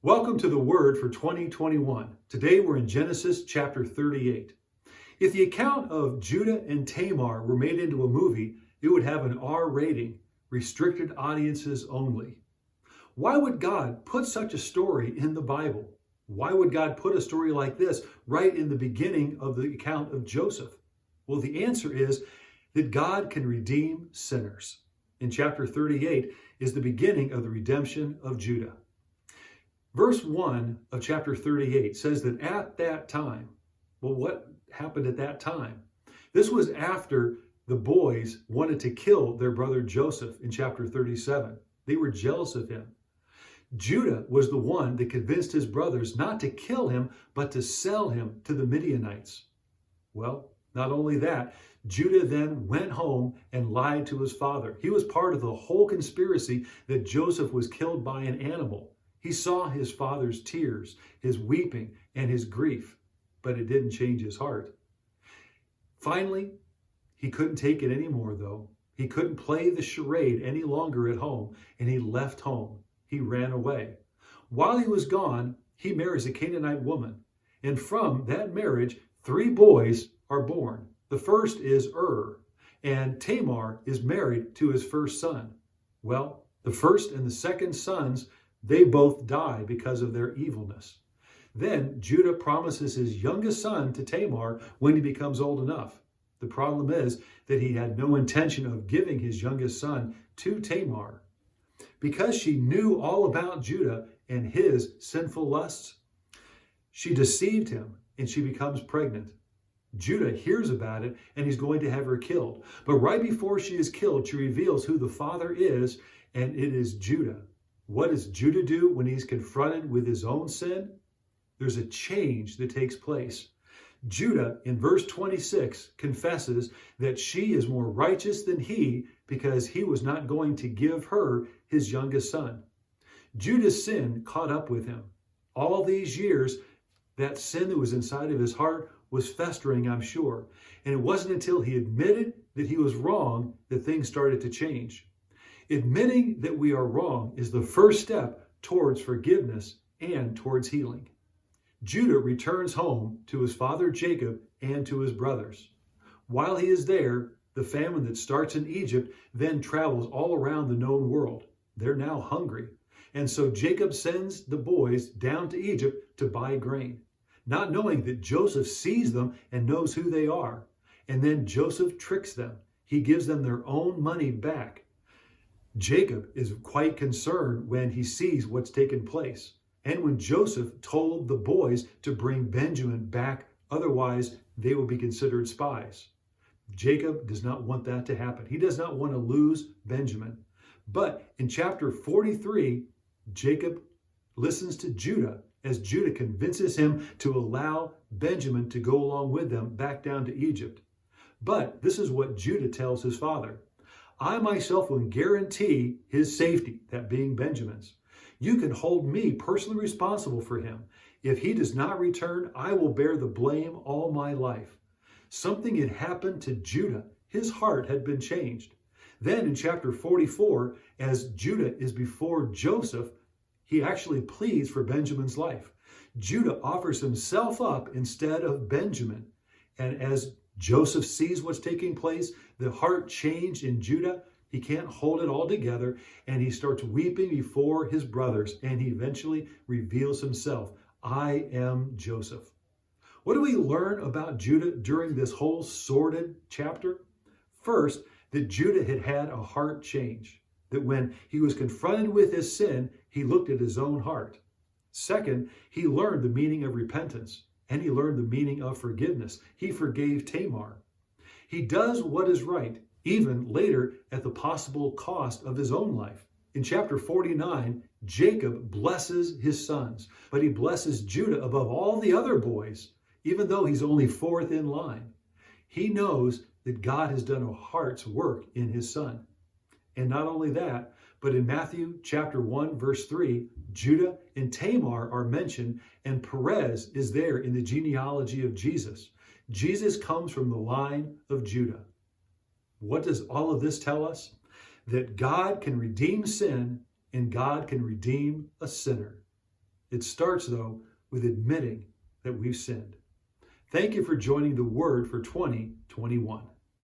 Welcome to the Word for 2021. Today we're in Genesis chapter 38. If the account of Judah and Tamar were made into a movie, it would have an R rating, restricted audiences only. Why would God put such a story in the Bible? Why would God put a story like this right in the beginning of the account of Joseph? Well, the answer is that God can redeem sinners. In chapter 38 is the beginning of the redemption of Judah. Verse 1 of chapter 38 says that at that time, well, what happened at that time? This was after the boys wanted to kill their brother Joseph in chapter 37. They were jealous of him. Judah was the one that convinced his brothers not to kill him, but to sell him to the Midianites. Well, not only that, Judah then went home and lied to his father. He was part of the whole conspiracy that Joseph was killed by an animal. He saw his father's tears, his weeping, and his grief, but it didn't change his heart. Finally, he couldn't take it anymore, though. He couldn't play the charade any longer at home, and he left home. He ran away. While he was gone, he marries a Canaanite woman, and from that marriage, 3 boys are born. The first is and Tamar is married to his first son. Well, the first and the second sons, they both die because of their evilness. Then Judah promises his youngest son to Tamar when he becomes old enough. The problem is that he had no intention of giving his youngest son to Tamar. Because she knew all about Judah and his sinful lusts, she deceived him and she becomes pregnant. Judah hears about it and he's going to have her killed. But right before she is killed, she reveals who the father is, and it is Judah. What does Judah do when he's confronted with his own sin? There's a change that takes place. Judah, in verse 26, confesses that she is more righteous than he because he was not going to give her his youngest son. Judah's sin caught up with him. All these years, that sin that was inside of his heart was festering, I'm sure. And it wasn't until he admitted that he was wrong that things started to change. Admitting that we are wrong is the first step towards forgiveness and towards healing. Judah returns home to his father Jacob and to his brothers. While he is there, the famine that starts in Egypt then travels all around the known world. They're now hungry. And so Jacob sends the boys down to Egypt to buy grain, not knowing that Joseph sees them and knows who they are. And then Joseph tricks them. He gives them their own money back. Jacob is quite concerned when he sees what's taken place. And when Joseph told the boys to bring Benjamin back, otherwise they will be considered spies. Jacob does not want that to happen. He does not want to lose Benjamin. But in chapter 43, Jacob listens to Judah as Judah convinces him to allow Benjamin to go along with them back down to Egypt. But this is what Judah tells his father. I myself will guarantee his safety, that being Benjamin's. You can hold me personally responsible for him. If he does not return, I will bear the blame all my life. Something had happened to Judah. His heart had been changed. Then in chapter 44, as Judah is before Joseph, he actually pleads for Benjamin's life. Judah offers himself up instead of Benjamin. And as Joseph sees what's taking place, the heart changed in Judah. He can't hold it all together, and he starts weeping before his brothers, and he eventually reveals himself. I am Joseph. What do we learn about Judah during this whole sordid chapter? First, that Judah had had a heart change, that when he was confronted with his sin, he looked at his own heart. Second, he learned the meaning of repentance. And he learned the meaning of forgiveness. He forgave Tamar. He does what is right, even later at the possible cost of his own life. In chapter 49, Jacob blesses his sons, but he blesses Judah above all the other boys, even though he's only 4th in line. He knows that God has done a heart's work in his son. And not only that, but in Matthew chapter 1, verse 3, Judah and Tamar are mentioned, and Perez is there in the genealogy of Jesus. Jesus comes from the line of Judah. What does all of this tell us? That God can redeem sin and God can redeem a sinner. It starts, though, with admitting that we've sinned. Thank you for joining the Word for 2021.